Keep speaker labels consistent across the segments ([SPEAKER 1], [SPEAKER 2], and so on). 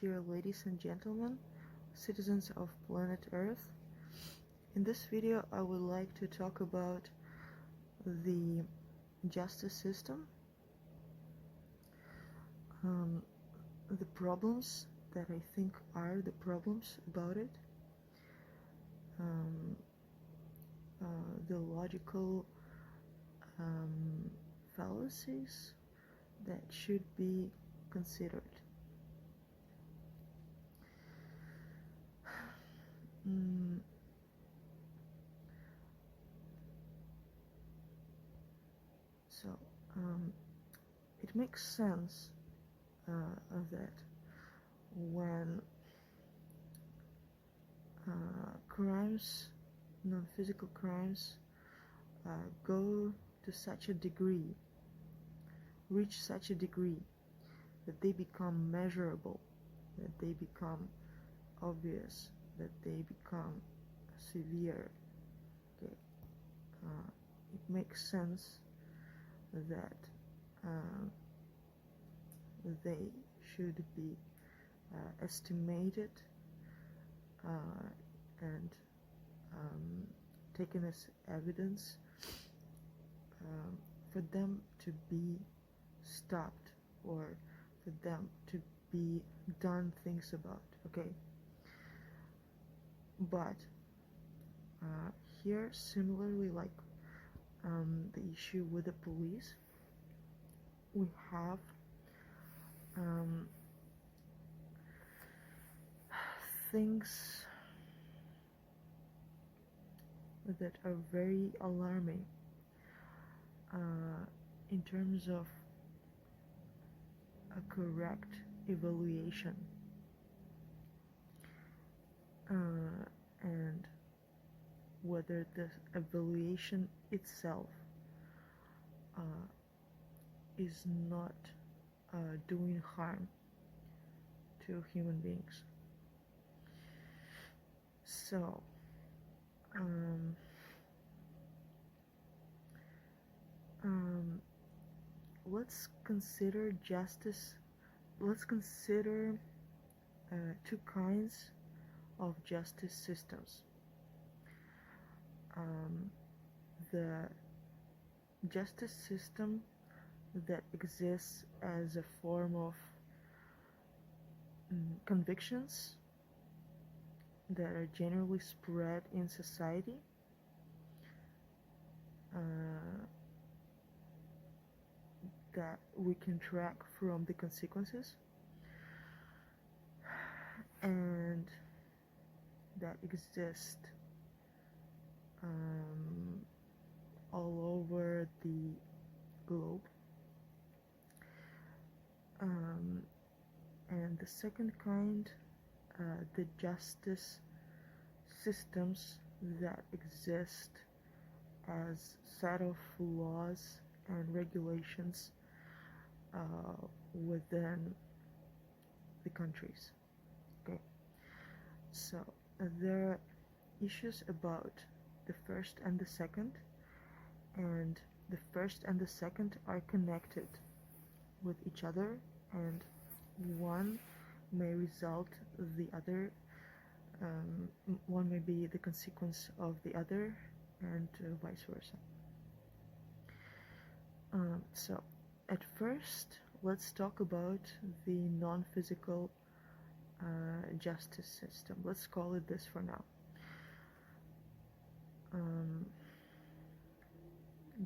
[SPEAKER 1] dear ladies and gentlemen, citizens of planet Earth. In this video I would like to talk about the justice system, the problems that I think are the problems about it, the logical fallacies that should be considered. So it makes sense that when crimes, non-physical crimes, go to such a degree, reach such a degree that they become measurable, that they become obvious, that they become severe. Okay, it makes sense that they should be estimated and taken as evidence for them to be stopped or for them to be done things about. Okay, but here, similarly, like the issue with the police, we have things that are very alarming in terms of a correct evaluation and whether the evaluation itself is not doing harm to human beings. So let's consider justice. Let's consider two kinds of justice systems. The justice system that exists as a form of convictions that are generally spread in society, that we can track from the consequences, and that exist all over the globe. And the second kind, the justice systems that exist as set of laws and regulations within the countries. Okay, so there are issues about the first and the second, and the first and the second are connected with each other, and one may result the other, one may be the consequence of the other, and vice versa. So at first, let's talk about the non-physical justice system. Let's call it this for now.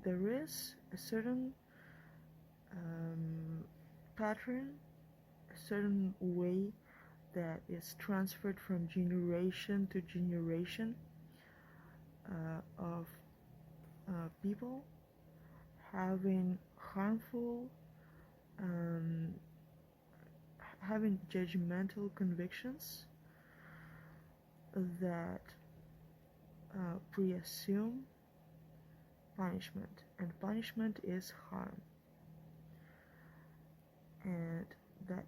[SPEAKER 1] There is a certain pattern, a certain way that is transferred from generation to generation of people having harmful, having judgmental convictions that pre-assume punishment, and punishment is harm, and that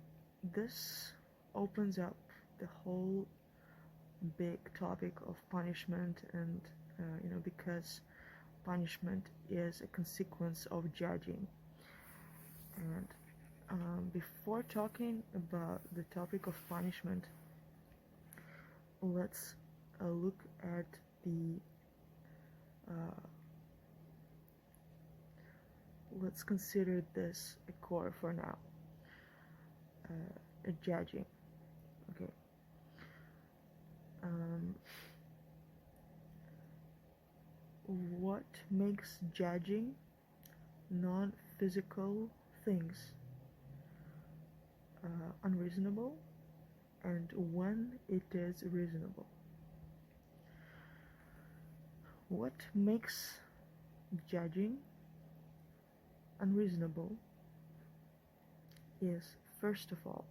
[SPEAKER 1] this opens up the whole big topic of punishment, and because punishment is a consequence of judging, and Before talking about the topic of punishment, let's look at the let's consider this a core for now. Judging. Okay. What makes judging non-physical things unreasonable, and when it is reasonable? What makes judging unreasonable is, first of all,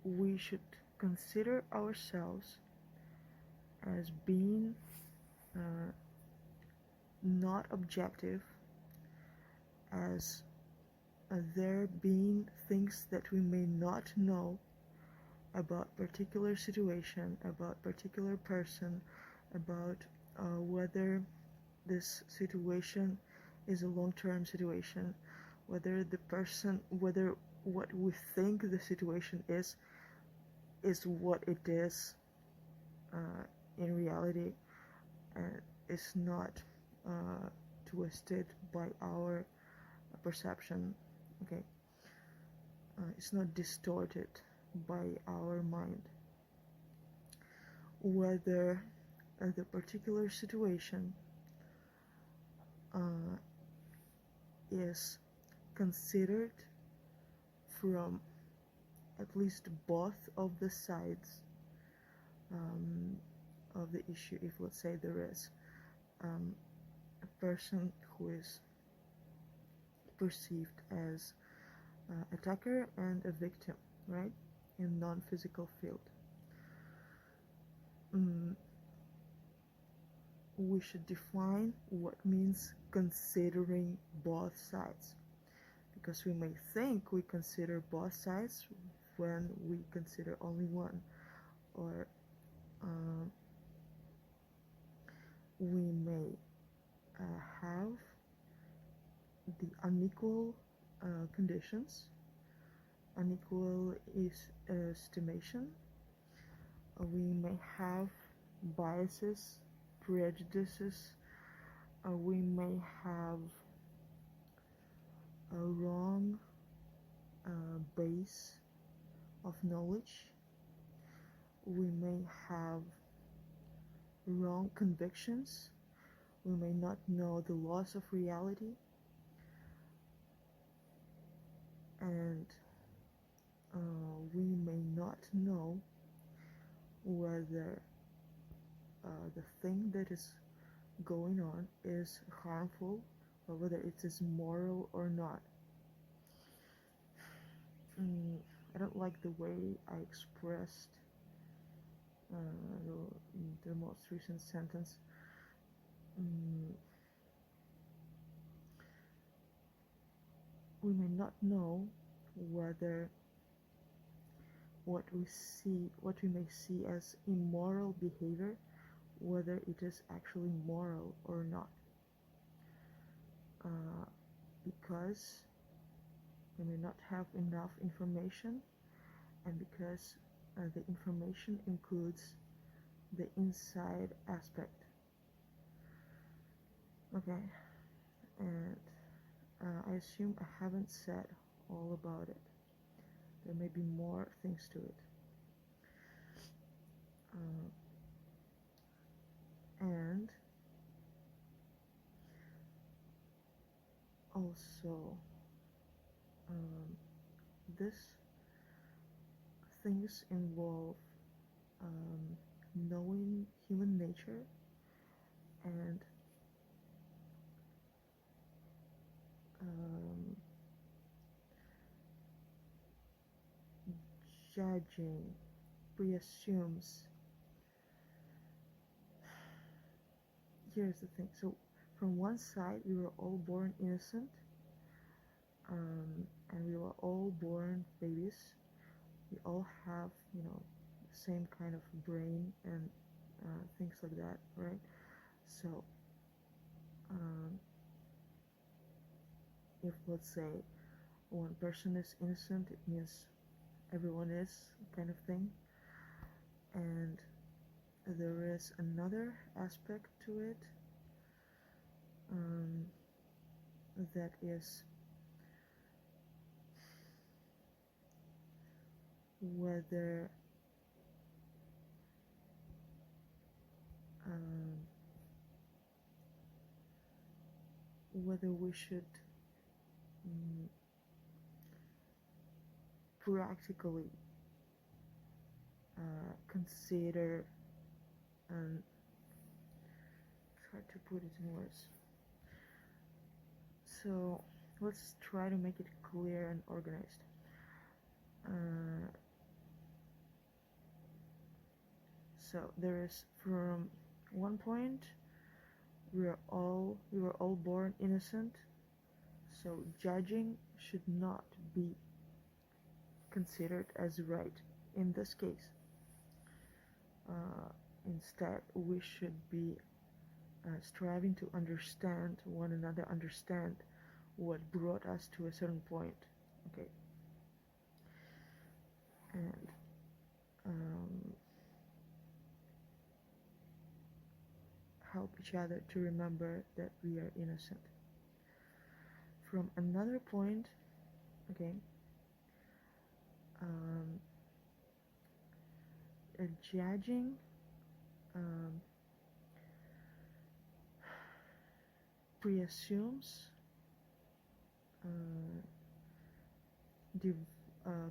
[SPEAKER 1] we should consider ourselves as being not objective, as there being things that we may not know about particular situation, about particular person, about whether this situation is a long-term situation, whether what we think the situation is what it is in reality, and is not twisted by our perception. Okay, it's not distorted by our mind. Whether the particular situation is considered from at least both of the sides of the issue. If, let's say, there is a person who is perceived as attacker and a victim, right, in non-physical field, we should define what means considering both sides, because we may think we consider both sides when we consider only one, or we may have the unequal conditions, unequal estimation. We may have biases, prejudices. We may have a wrong base of knowledge. We may have wrong convictions. We may not know the laws of reality, and we may not know whether the thing that is going on is harmful, or whether it is moral or not. I don't like the way I expressed the most recent sentence. We may not know whether what we may see as immoral behavior, whether it is actually moral or not, because we may not have enough information, and because the information includes the inside aspect. Okay, and I assume I haven't said all about it. There may be more things to it. And also, these things involve knowing human nature and judging preassumes. Here's the thing. So from one side, we were all born innocent, and we were all born babies. We all have, the same kind of brain and things like that, right? So if, let's say, one person is innocent, it means everyone is, kind of thing. And there is another aspect to it, that is whether we should practically consider, and it's hard to put it in words. So let's try to make it clear and organized. So there is, from one point, we were all born innocent, so judging should not be considered as right in this case. Instead, we should be striving to understand one another, understand what brought us to a certain point, okay? And help each other to remember that we are innocent. From another point, okay, judging preassumes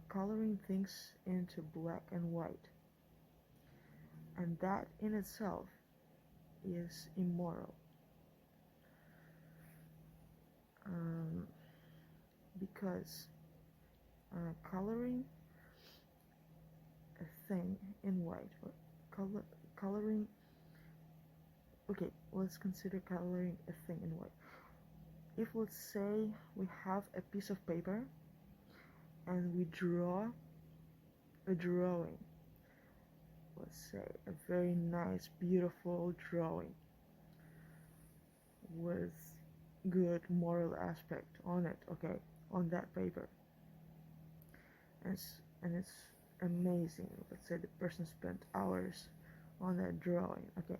[SPEAKER 1] coloring things into black and white, and that in itself is immoral, because coloring a thing in white, or coloring, okay, let's consider coloring a thing in white. If, let's say, we have a piece of paper and we draw a drawing, let's say a very nice, beautiful drawing with good moral aspect on it, okay, on that paper, and it's amazing. Let's say the person spent hours on that drawing, okay,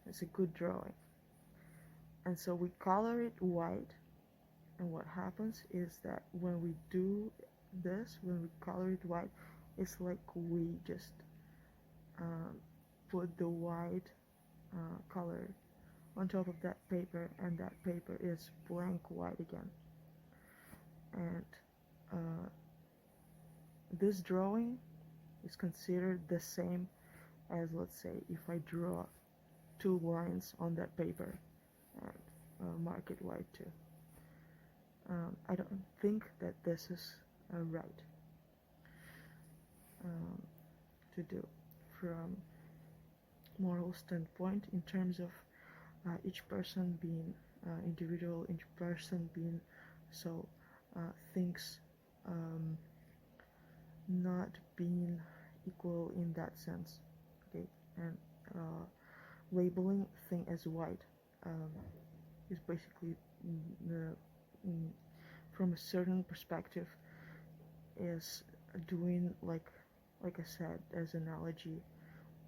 [SPEAKER 1] it's a good drawing, and so we color it white, and what happens is that when we do this, when we color it white, it's like we just put the white color on top of that paper, and that paper is blank white again. And this drawing is considered the same as, let's say, if I draw 2 lines on that paper and mark it white too. I don't think that this is right to do from moral standpoint, in terms of each person being individual, each person being so things not being equal in that sense, okay, and labeling thing as white is basically from a certain perspective is doing like I said as analogy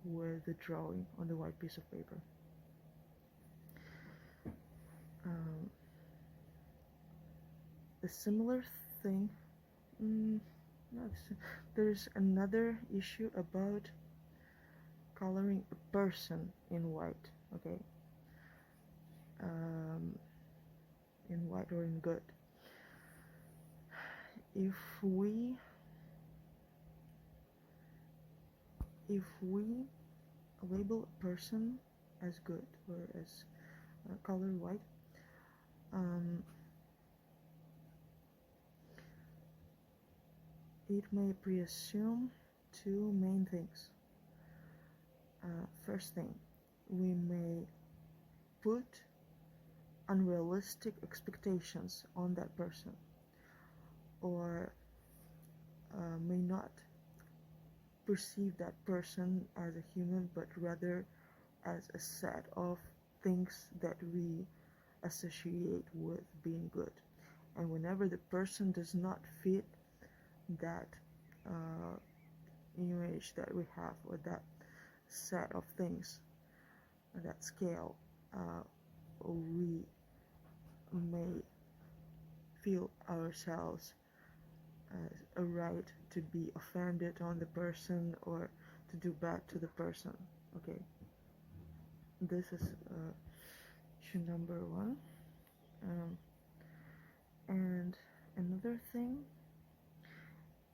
[SPEAKER 1] with the drawing on the white piece of paper. A similar thing, there's another issue about coloring a person in white, okay, in white or in good. If we label a person as good or as color white, it may preassume 2 main things. First thing, we may put unrealistic expectations on that person, or may not perceive that person as a human, but rather as a set of things that we associate with being good. And whenever the person does not fit that uh, image that we have, or that set of things, that scale, we may feel ourselves as a right to be offended on the person or to do bad to the person. Okay, this is issue number one. And another thing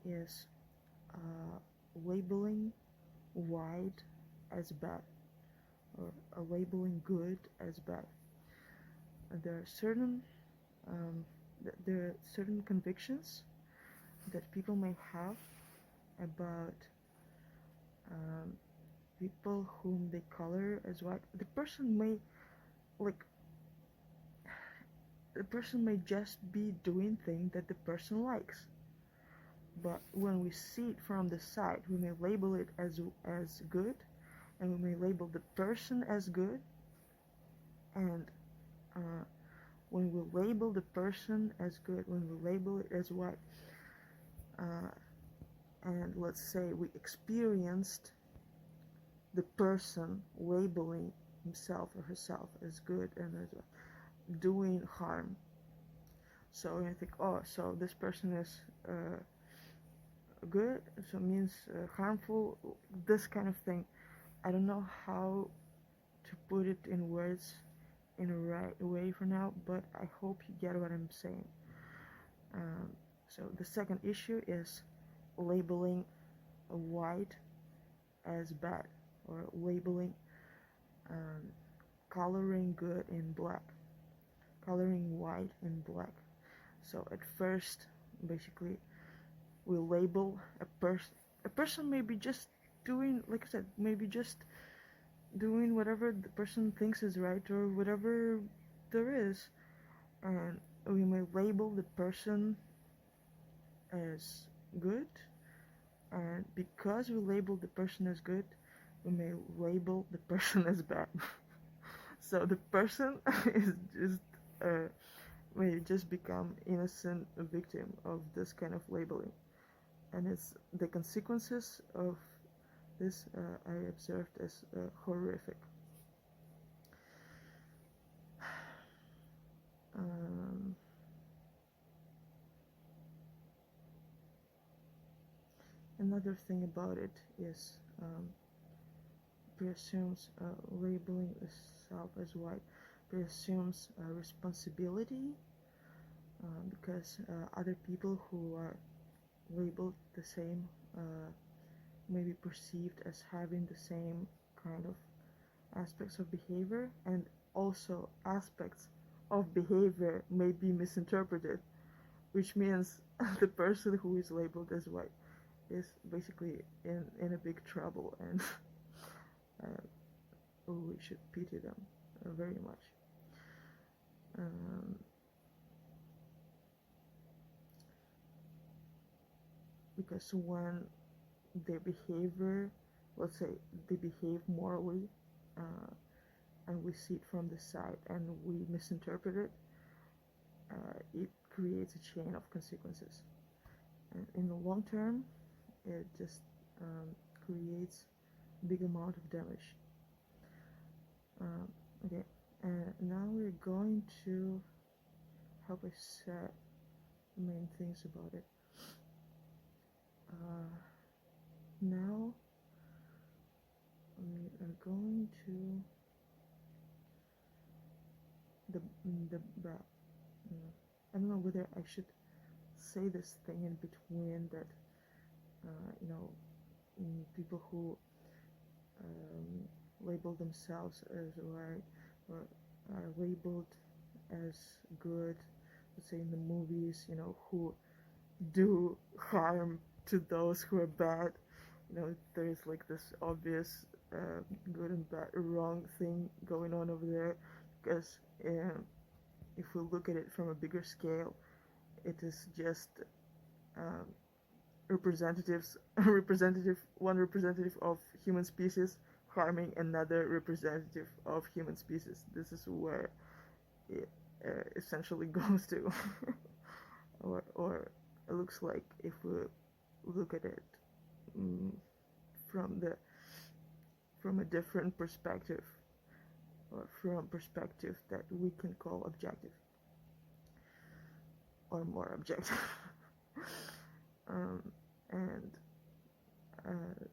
[SPEAKER 1] is labeling white as bad, or labeling good as bad. There are um, certain convictions that people may have about um, people whom they color as white. The person may just be doing things that the person likes, but when we see it from the side, we may label it as good, and we may label the person as good. And when we label the person as good, when we label it as white, and let's say we experienced the person labeling himself or herself as good and as doing harm, so you think, oh, so this person is good, so it means harmful, this kind of thing. I don't know how to put it in words in a right way for now, but I hope you get what I'm saying. So the second issue is labeling white as bad, or labeling coloring good in black, coloring white in black. So at first, basically, we label a person may be just doing, like I said, maybe just doing whatever the person thinks is right, or whatever there is, and we may label the person as good, and because we label the person as good, we may label the person as bad. So the person is just may just become innocent victim of this kind of labeling, and it's the consequences of this I observed as horrific. Another thing about it is presumes labeling itself as white presumes responsibility, because other people who are labeled the same may be perceived as having the same kind of aspects of behavior, and also aspects of behavior may be misinterpreted, which means the person who is labeled as white is basically in a big trouble, and we should pity them very much. Because when their behavior, let's say they behave morally, and we see it from the side and we misinterpret it, it creates a chain of consequences, and in the long term it just creates a big amount of damage. Okay, now we're going to, how I said, main things about it. Now we are going to the I don't know whether I should say this thing in between, that people who label themselves as white, or are labeled as good, let's say in the movies, who do harm to those who are bad. There's like this obvious good and bad, wrong thing going on over there, because if we look at it from a bigger scale, it is just one representative of human species harming another representative of human species. This is where it essentially goes to. or it looks like if we look at it mm, from a different perspective, or from a perspective that we can call objective or more objective. um, and uh,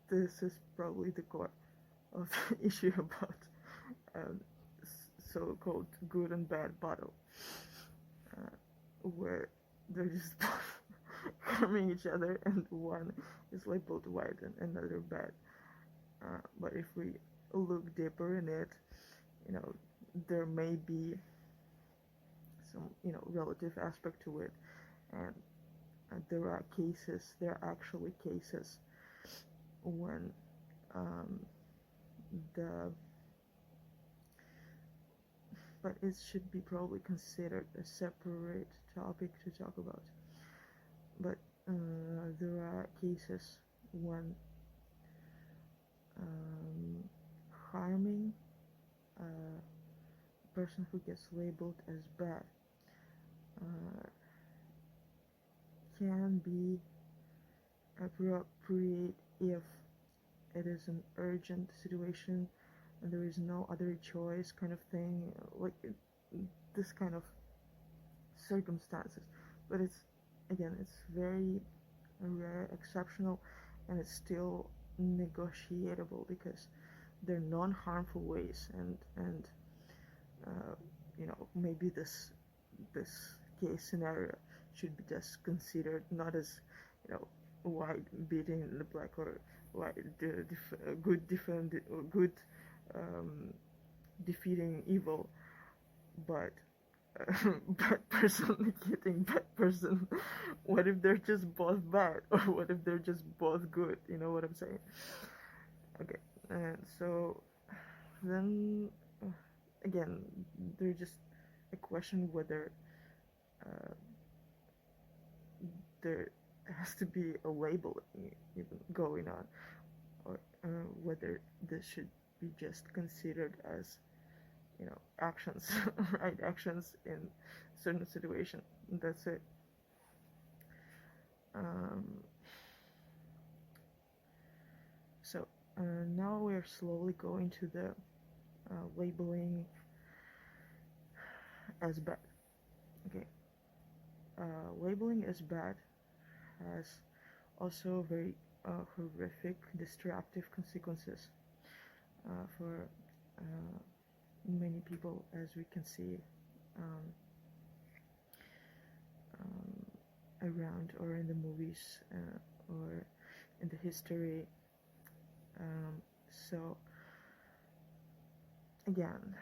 [SPEAKER 1] this is probably the core of the issue about um, so-called good and bad bottle, where they're just harming each other, and one is labeled white and another bad. But if we look deeper in it, there may be some, relative aspect to it, and there are actually cases when the but it should be probably considered a separate topic to talk about. But there are cases when harming a person who gets labeled as bad can be appropriate if it is an urgent situation and there is no other choice, kind of thing, like this kind of circumstances. But it's very rare, exceptional, and it's still negotiable because they're non-harmful ways, and maybe this case scenario should be just considered not as white beating the black, or white good defeating evil, but bad person getting bad person. What if they're just both bad, or what if they're just both good? You know what I'm saying? Okay, and so then again, there's just a question whether there has to be a label even going on, or whether this should be just considered as actions, right actions in certain situation. That's it. So now we're slowly going to the labeling as bad. Okay, labeling as bad has also very horrific, destructive consequences for many people, as we can see around, or in the movies, or in the history. So again,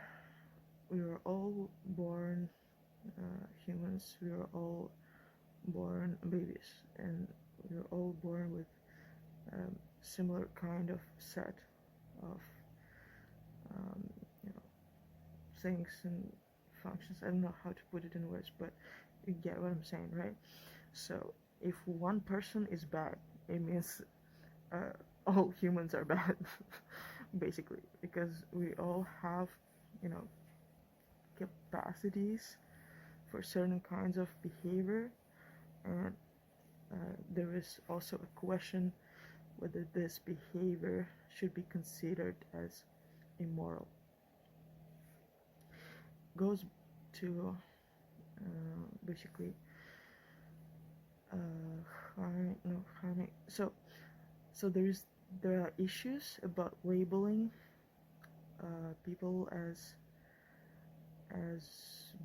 [SPEAKER 1] we were all born humans. We were all born babies, and we were all born with similar kind of set of things and functions. I don't know how to put it in words, but you get what I'm saying, right? So if one person is bad, it means all humans are bad, basically, because we all have capacities for certain kinds of behavior, and there is also a question whether this behavior should be considered as immoral. Goes to basically harming. So there are issues about labeling people as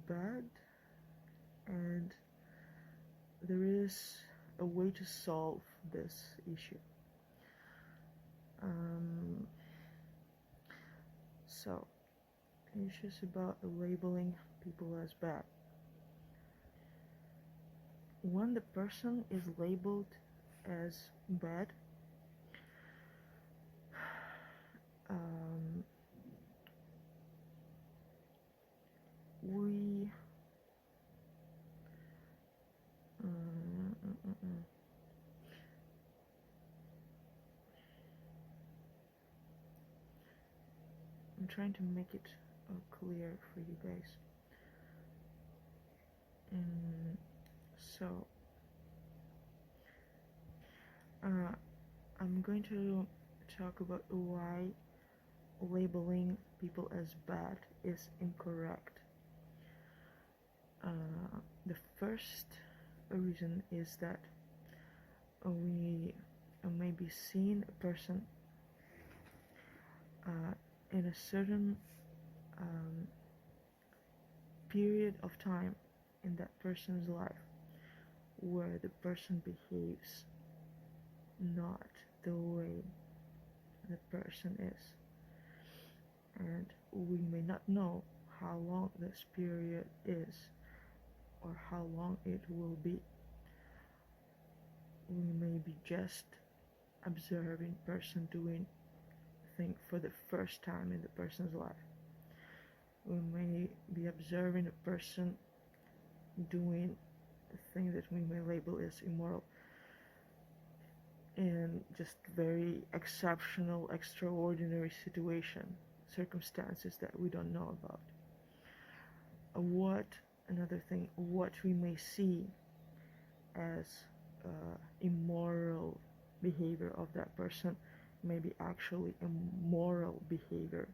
[SPEAKER 1] bad, and there is a way to solve this issue. So issues about labeling people as bad. When the person is labeled as bad, we I'm trying to make it clear for you guys. Mm, so uh, I'm going to talk about why labeling people as bad is incorrect. The first reason is that we may be seeing a person in a certain um, period of time in that person's life where the person behaves not the way the person is, and we may not know how long this period is or how long it will be. We may be just observing person doing thing for the first time in the person's life. We may be observing a person doing a thing that we may label as immoral in just very exceptional, extraordinary circumstances that we don't know about. What we may see as immoral behavior of that person may be actually immoral behavior.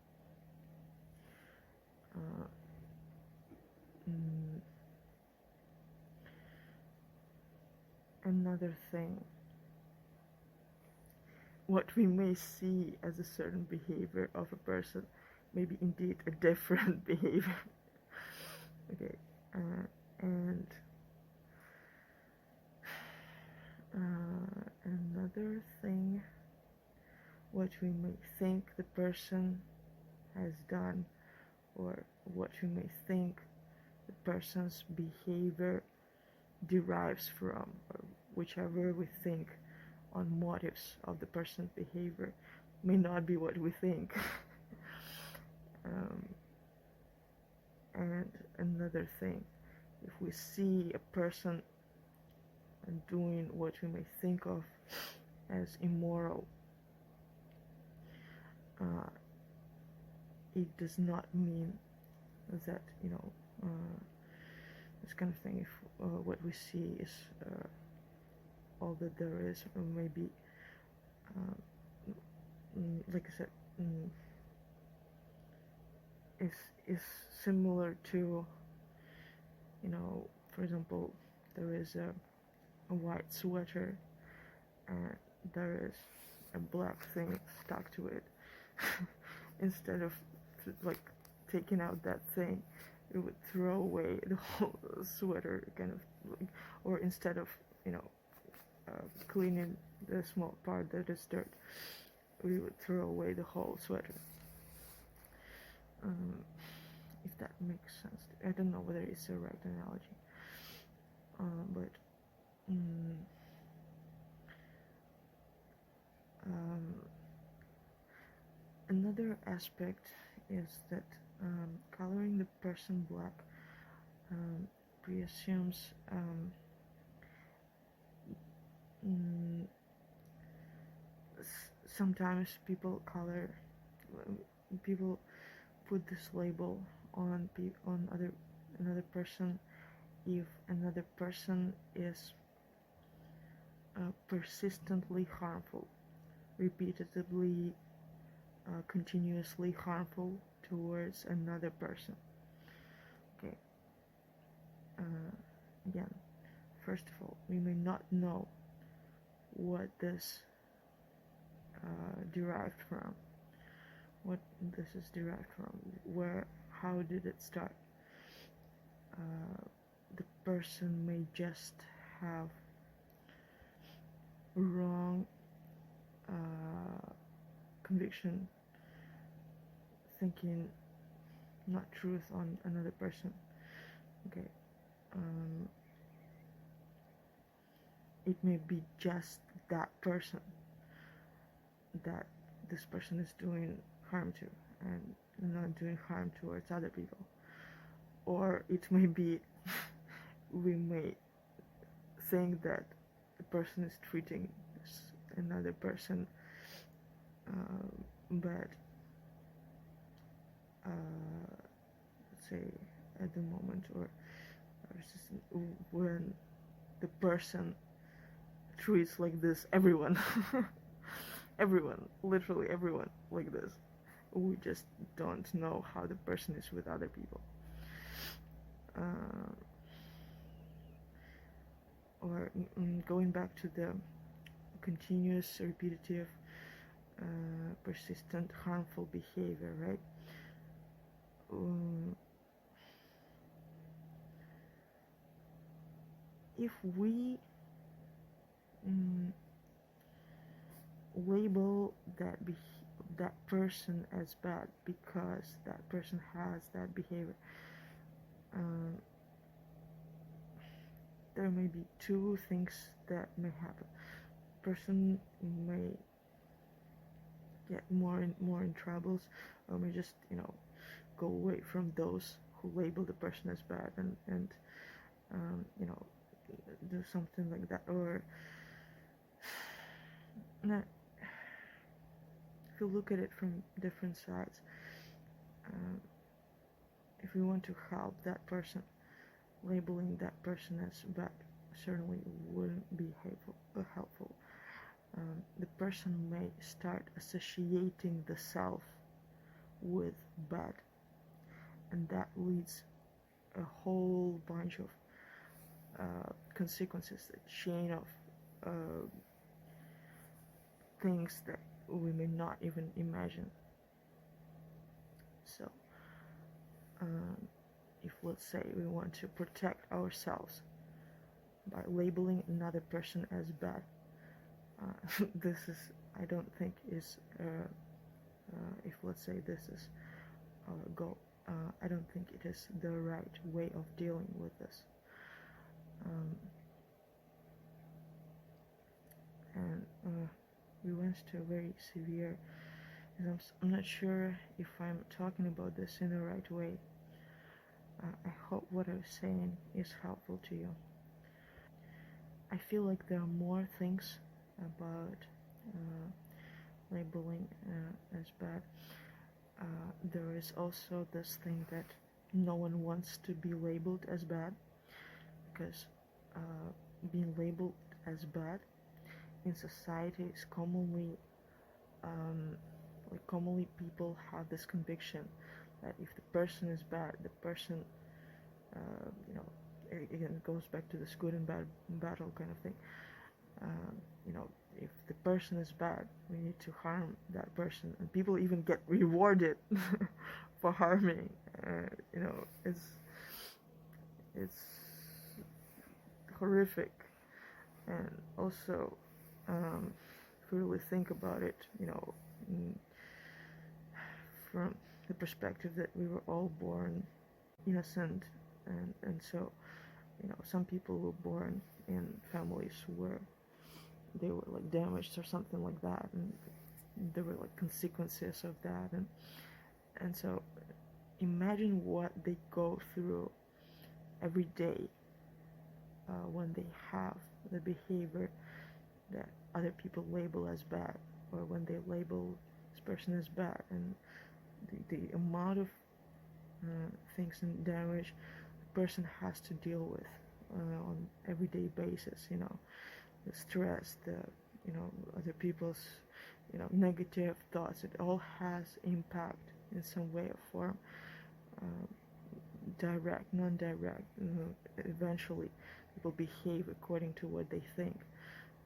[SPEAKER 1] Another thing, what we may see as a certain behavior of a person may be indeed a different behavior. Okay, and another thing, what we may think the person has done, or what we may think the person's behavior derives from, or whichever we think on motives of the person's behavior may not be what we think. And another thing, if we see a person doing what we may think of as immoral, it does not mean that, this kind of thing, if what we see is all that there is, or maybe, like I said, is similar to, for example, there is a white sweater and there is a black thing stuck to it. Instead of like taking out that thing, it would throw away the whole sweater, kind of like, or instead of cleaning the small part that is dirt, we would throw away the whole sweater. If that makes sense. I don't know whether it's the right analogy, but another aspect is that coloring the person black preassumes sometimes people put this label on another person if another person is persistently harmful, repeatedly, continuously harmful towards another person. Okay. Again, first of all, we may not know what this derived from, what this is derived from, how did it start. The person may just have wrong conviction, thinking not truth on another person. Okay. It may be just that person that this person is doing harm to and not doing harm towards other people. Or it may be we may think that the person is treating another person bad, let's say at the moment, or persistent when the person treats like this everyone. Everyone, literally everyone like this. We just don't know how the person is with other people. uh, or going back to the continuous, repetitive, persistent, harmful behavior, right? Um, if we um, label that person as bad because that person has that behavior, um, there may be two things that may happen. Person may get more in troubles, or may just go away from those who label the person as bad, and do something like that. Or not, if you look at it from different sides, um, if we want to help that person, labeling that person as bad certainly wouldn't be helpful. The person may start associating the self with bad, and that leads a whole bunch of consequences, a chain of things that we may not even imagine. So, um, if let's say we want to protect ourselves by labeling another person as bad, this is, I don't think is, if let's say this is our goal, I don't think it is the right way of dealing with this. And we went to a very severe, I'm not sure if I'm talking about this in the right way. I hope what I was saying is helpful to you. I feel like there are more things about labeling as bad. There is also this thing that no one wants to be labeled as bad, because being labeled as bad in society is commonly people have this conviction that if the person is bad, the person, again, it goes back to this good and bad battle kind of thing. If the person is bad, we need to harm that person, and people even get rewarded for harming. It's horrific. And also, if we really think about it, from the perspective that we were all born innocent, and so some people were born in families where they were like damaged or something like that, and there were like consequences of that, and so imagine what they go through every day when they have the behavior that other people label as bad, or when they label this person as bad, and the amount of things and damage the person has to deal with on everyday basis. The stress, the other people's negative thoughts. It all has impact in some way or form, direct, non-direct. Eventually, people behave according to what they think.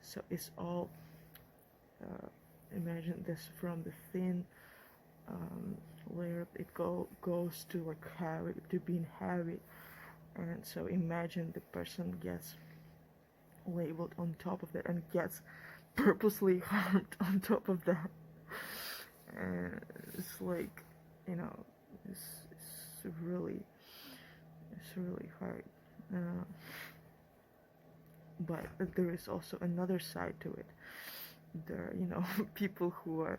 [SPEAKER 1] So it's all. Imagine this from the thin layer. It goes to like heavy, to being heavy, and so imagine the person gets labeled on top of that and gets purposely harmed on top of that. And it's like, it's really hard. But there is also another side to it. There are, people who are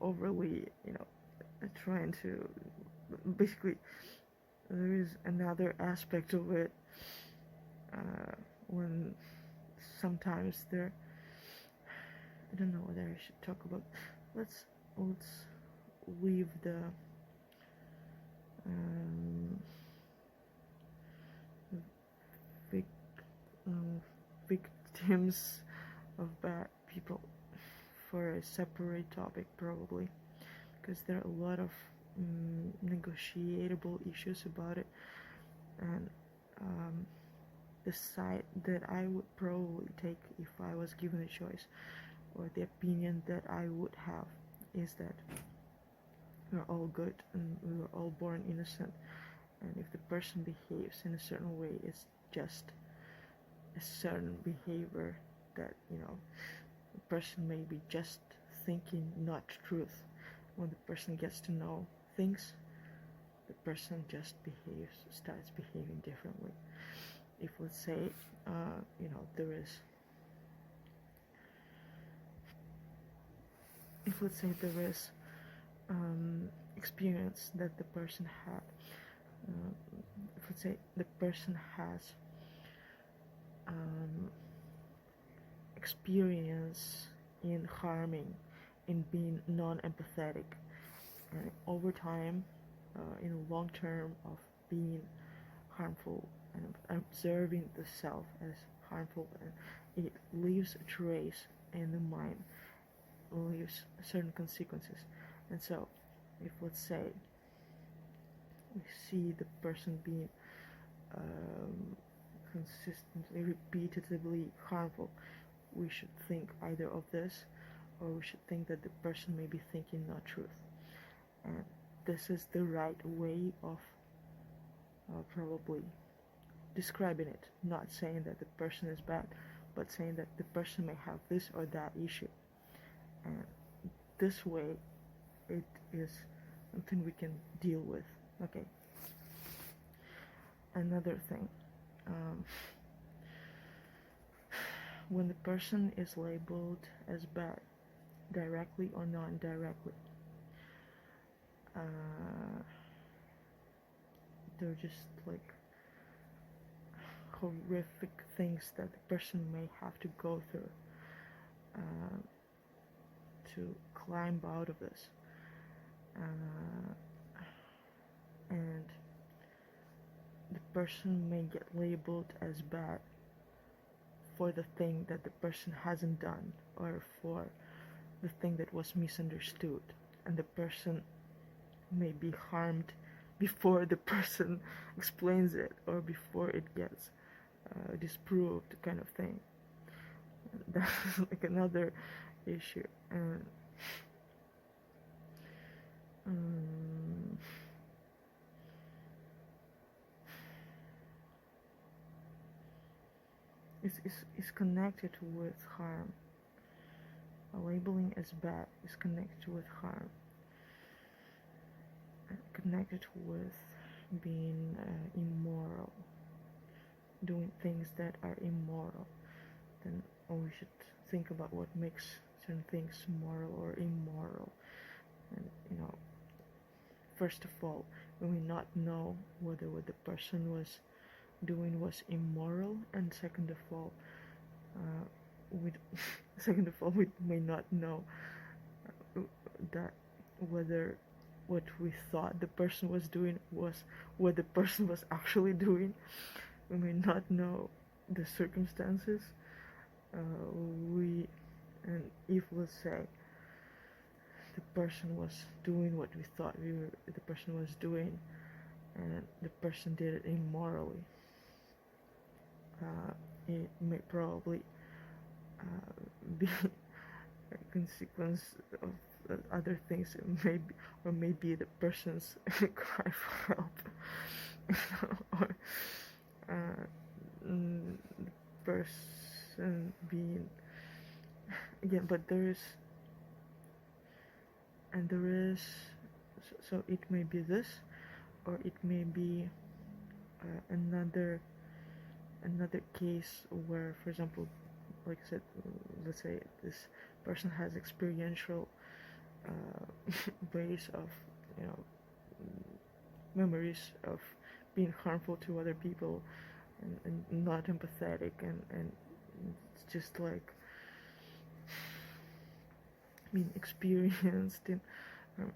[SPEAKER 1] overly, trying to, basically, there is another aspect of it, when sometimes I don't know whether I should talk about, let's leave the victims of bad people for a separate topic, probably, because there are a lot of negotiable issues about it. And the side that I would probably take if I was given a choice, or the opinion that I would have, is that we're all good and we were all born innocent, and if the person behaves in a certain way, it's just a certain behavior that, the person may be just thinking, not truth. When the person gets to know things, the person just starts behaving differently. If, let's say, there is, experience that the person had, if, let's say, the person has experience in harming, in being non-empathetic, and over time, in a long term of being harmful and observing the self as harmful, and it leaves a trace in the mind, leaves certain consequences. And so, if, let's say, we see the person being consistently, repeatedly harmful, we should think either of this, or we should think that the person may be thinking not truth. And this is the right way of probably describing it, not saying that the person is bad, but saying that the person may have this or that issue. And this way, it is something we can deal with. Okay. Another thing, when the person is labeled as bad, directly or non-directly, they're just like horrific things that the person may have to go through to climb out of this. And the person may get labeled as bad for the thing that the person hasn't done, or for the thing that was misunderstood, and the person may be harmed before the person explains it, or before it gets disproved, kind of thing. That's like another issue. And it's connected with harm. Labeling as bad is connected with harm, connected with being immoral, doing things that are immoral. Then we should think about what makes certain things moral or immoral. And first of all, we may not know whether what the person was doing was immoral, and second of all, we may not know that whether what we thought the person was doing was what the person was actually doing. We may not know the circumstances. And if, let's say, the person was doing what we thought the person was doing, and the person did it immorally, it may probably be a consequence of other things. Maybe the person's cry for help, or the person being, again. But there is, so it may be this, or it may be another case where, for example, like I said, let's say this person has experiential ways of, memories of being harmful to other people, and not empathetic, and it's just like being experienced in,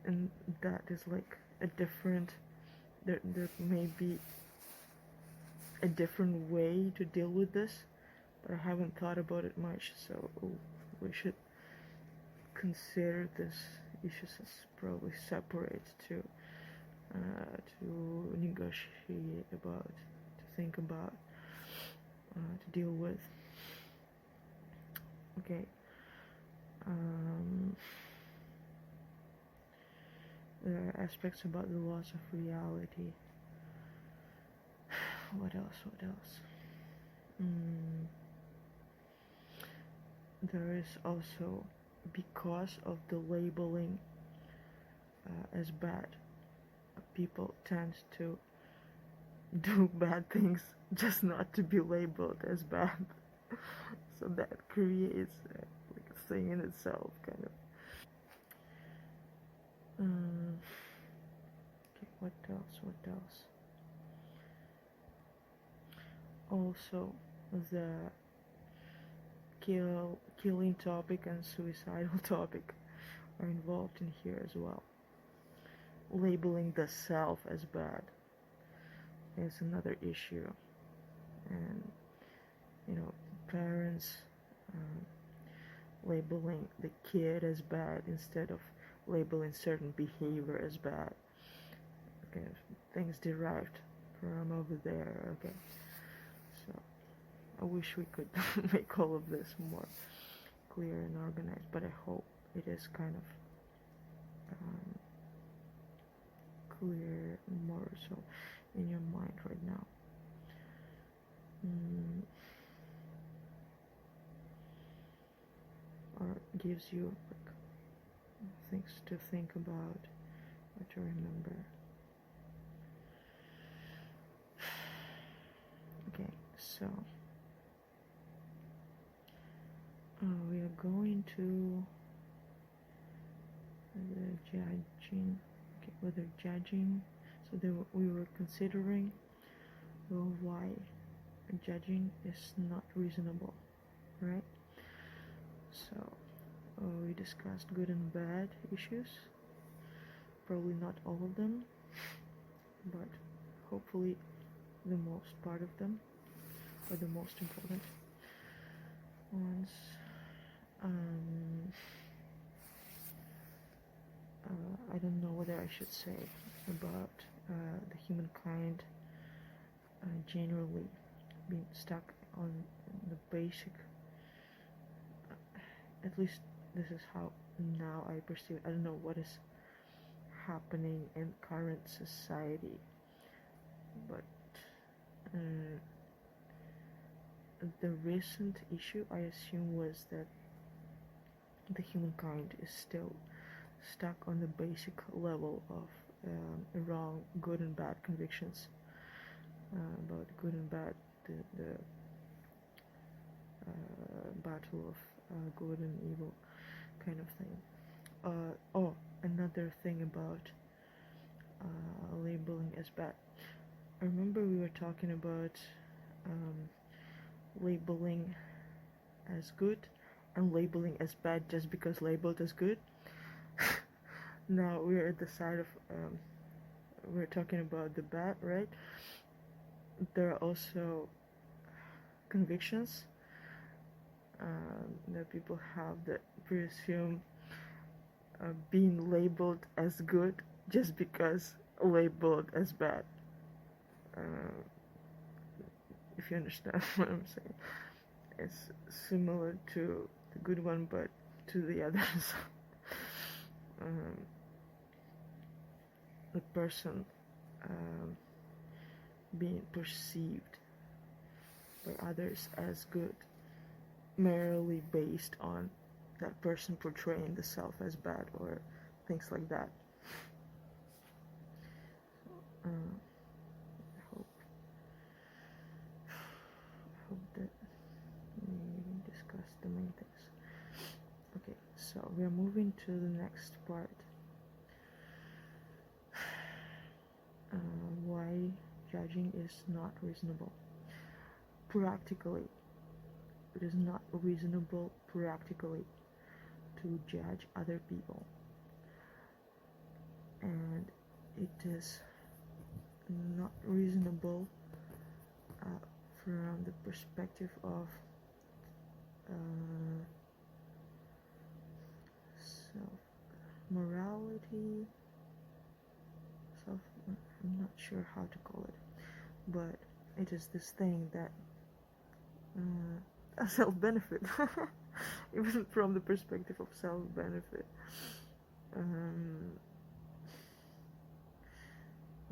[SPEAKER 1] and that is like a different, there may be a different way to deal with this, but I haven't thought about it much, so we should consider this issues as probably separate to negotiate about, to think about, to deal with. Okay. There are aspects about the loss of reality. What else? There is also, because of the labeling as bad, people tend to do bad things just not to be labeled as bad. So that creates like a thing in itself, kind of. Okay, what else? Also, the killing topic and suicidal topic are involved in here as well. Labeling the self as bad is another issue, and parents labeling the kid as bad instead of labeling certain behavior as bad. Okay, things derived from over there. Okay, so I wish we could make all of this more clear and organized, but I hope it is kind of clear more so in your mind right now. Or gives you like things to think about or to remember. Okay, so we are going to the judging. Okay, whether judging. So we were considering why judging is not reasonable, right? So we discussed good and bad issues. Probably not all of them, but hopefully the most part of them, or the most important ones. I don't know whether I should say about the humankind generally being stuck on the basic, at least this is how now I perceive it. I don't know what is happening in current society, but the recent issue, I assume, was that the humankind is still stuck on the basic level of wrong, good and bad convictions about good and bad, the battle of good and evil kind of thing. Another thing about labeling as bad. I remember we were talking about labeling as good and labeling as bad just because labeled as good. Now we're at the side of we're talking about the bad, right? There are also convictions that people have that presume being labeled as good just because labeled as bad. If you understand what I'm saying, it's similar to the good one, but to the others. The person being perceived by others as good merely based on that person portraying the self as bad or things like that. I hope that we discussed the main things. Okay, so we are moving to the next part. Why judging is not reasonable. Practically, it is not reasonable practically to judge other people, and it is not reasonable from the perspective of self-reality, self, I'm not sure how to call it, but it is this thing that a self-benefit, even from the perspective of self-benefit.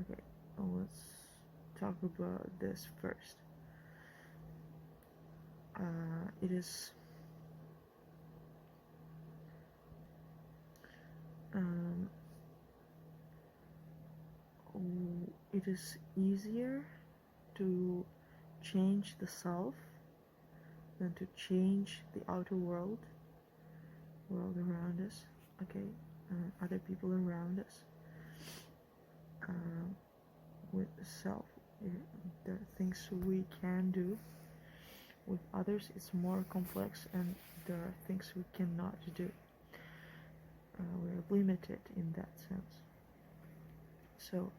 [SPEAKER 1] Okay, let's talk about this first. It is it is easier to change the self than to change the outer world around us, okay, other people around us. With self, the things we can do. With others, it's more complex, and there are things we cannot do. We're limited in that sense. So,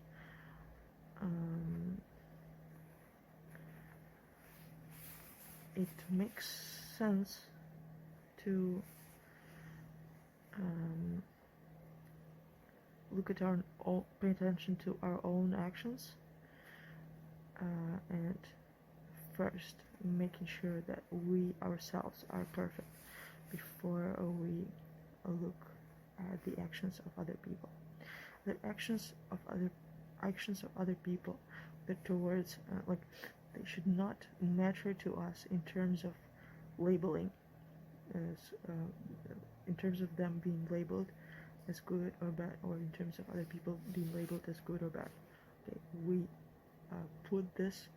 [SPEAKER 1] it makes sense to look at pay attention to our own actions, and first making sure that we ourselves are perfect before we look at the actions of other people. The actions of other people, that towards they should not matter to us in terms of labeling, as in terms of them being labeled as good or bad, or in terms of other people being labeled as good or bad. Okay, we put this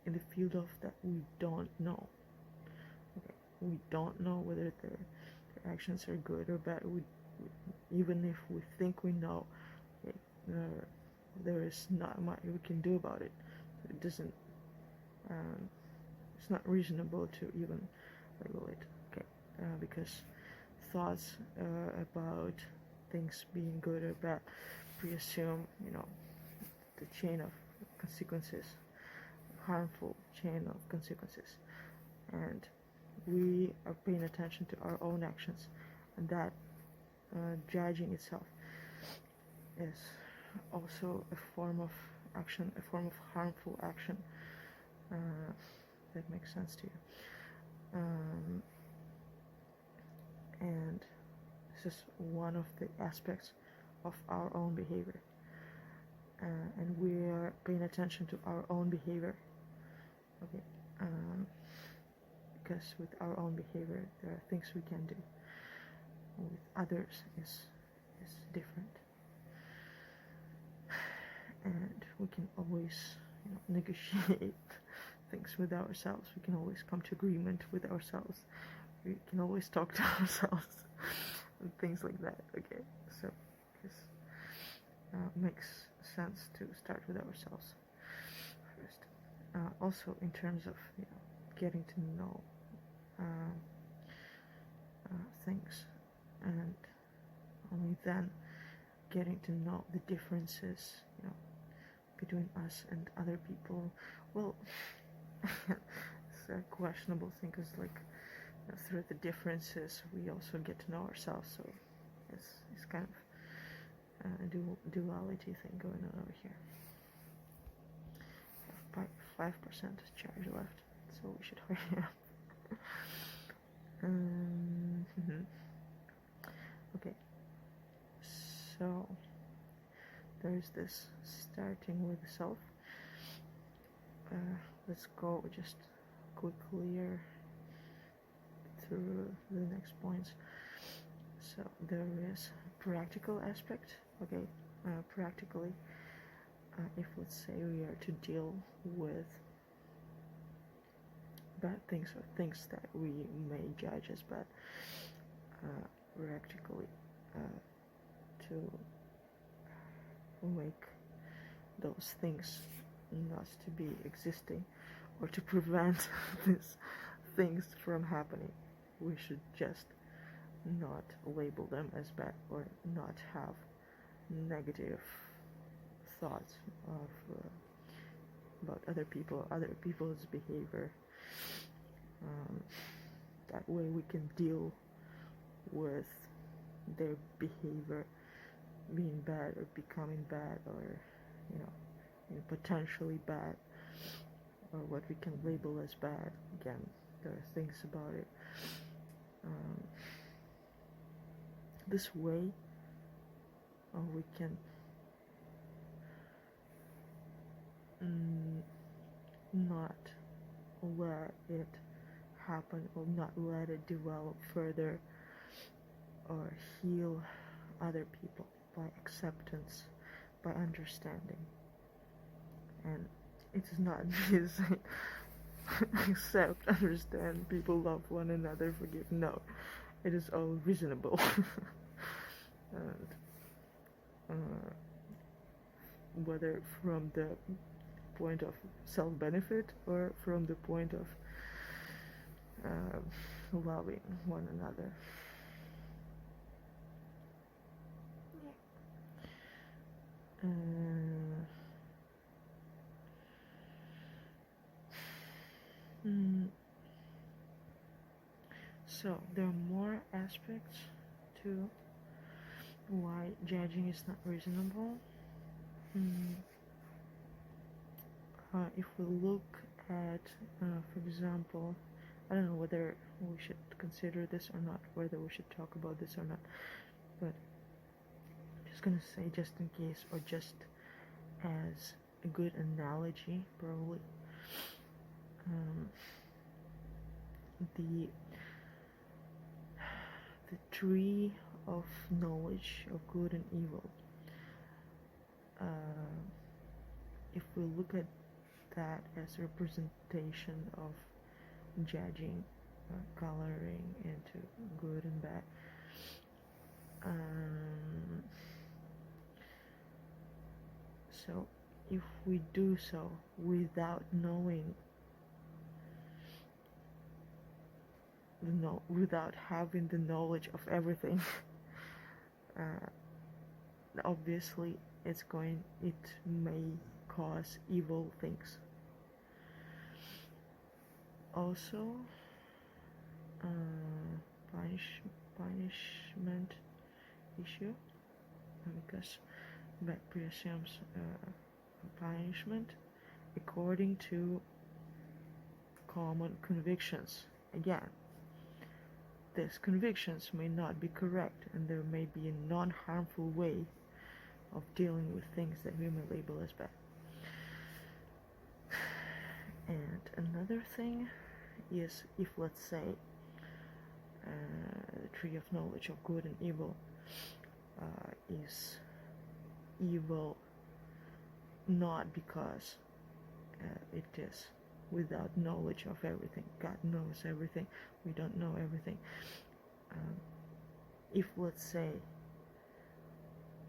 [SPEAKER 1] in the field of that we don't know. Okay, we don't know whether their actions are good or bad. Even if we think we know, okay, there is not much we can do about it. It doesn't. It's not reasonable to even label it. Okay, because thoughts about things being good or bad presume, the chain of consequences, harmful chain of consequences, and we are paying attention to our own actions, and that judging itself is also a form of action, a form of harmful action. That makes sense to you. And this is one of the aspects of our own behavior. And we are paying attention to our own behavior. Okay. Because with our own behavior, there are things we can do. With others is different. And we can always, negotiate things with ourselves. We can always come to agreement with ourselves. We can always talk to ourselves and things like that. Okay, so this makes sense to start with ourselves first. Also, in terms of getting to know things, and only then getting to know the differences, between us and other people. Well, it's a questionable thing, because through the differences we also get to know ourselves. So it's kind of a duality thing going on over here. 5% charge left, so we should hurry up. Okay, so there's this starting with self. Let's go just quickly through the next points. So there is practical aspect. Okay, practically, if let's say we are to deal with bad things or things that we may judge as bad, practically, to make those things not to be existing, or to prevent these things from happening, we should just not label them as bad, or not have negative thoughts about other people's behavior. That way we can deal with their behavior being bad or becoming bad, or you know, potentially bad, or what we can label as bad. Again, there are things about it. This way, we can not let it happen, or not let it develop further, or heal other people by acceptance, by understanding. And it is not just accept, understand, people love one another, forgive. No, it is all reasonable. And whether from the point of self-benefit or from the point of loving one another. So there are more aspects to why judging is not reasonable. If we look at, for example, I don't know whether we should consider this or not, whether we should talk about this or not, but I'm just gonna say, just in case, or just as a good analogy, probably, the tree of knowledge of good and evil. If we look at that as a representation of judging, coloring into good and bad, so if we do so without knowing, without having the knowledge of everything, obviously it may cause evil things. Also, punishment issue, because that presumes punishment according to common convictions. Again, these convictions may not be correct, and there may be a non-harmful way of dealing with things that we may label as bad. And another thing is, if, let's say, the tree of knowledge of good and evil is evil not because it is without knowledge of everything. God knows everything, we don't know everything. If, let's say,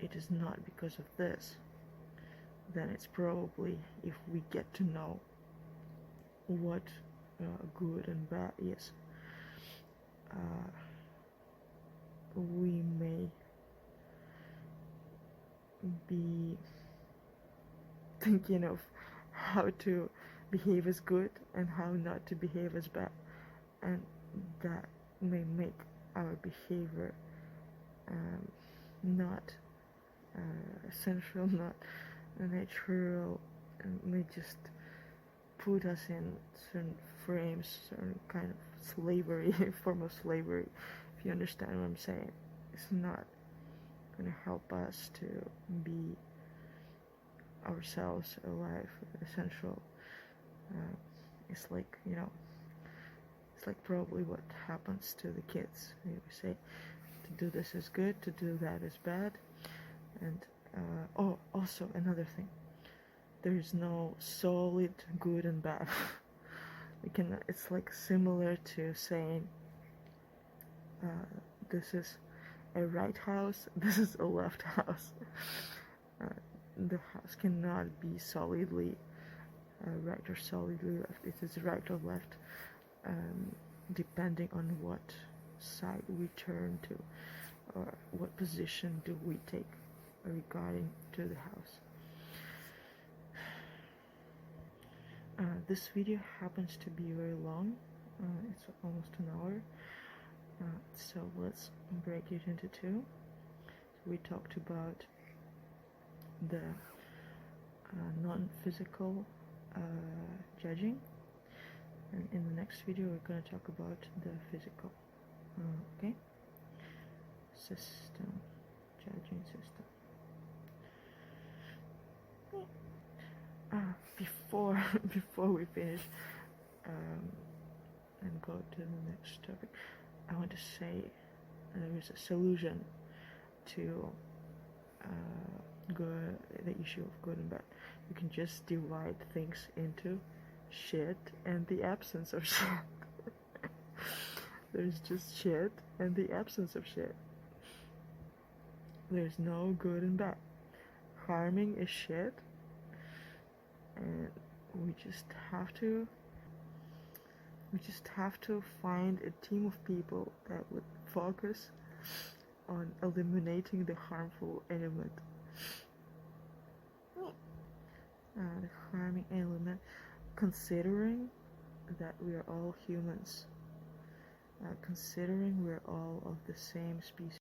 [SPEAKER 1] it is not because of this, then it's probably, if we get to know what good and bad is, we may be thinking of how to behave as good and how not to behave as bad, and that may make our behavior not essential, not natural, and may just put us in certain frames, certain kind of slavery, form of slavery, if you understand what I'm saying. It's not going to help us to be ourselves alive, essential. It's like, it's like probably what happens to the kids. We say, to do this is good, to do that is bad. And also another thing, there is no solid good and bad. It's like similar to saying, this is a right house, this is a left house. The house cannot be solidly right or solidly left. It is right or left, depending on what side we turn to, or what position do we take regarding to the house. This video happens to be very long. It's almost an hour. So let's break it into two. we talked about the non-physical judging, and in the next video we're going to talk about the physical. Okay, system, judging system. Before we finish and go to the next topic, I want to say there is a solution to the issue of good and bad. You can just divide things into shit and the absence of shit. There's just shit and the absence of shit. There's no good and bad. Harming is shit, and we just have to find a team of people that would focus on eliminating the harmful element. The harming element, considering that we are all humans, considering we're all of the same species.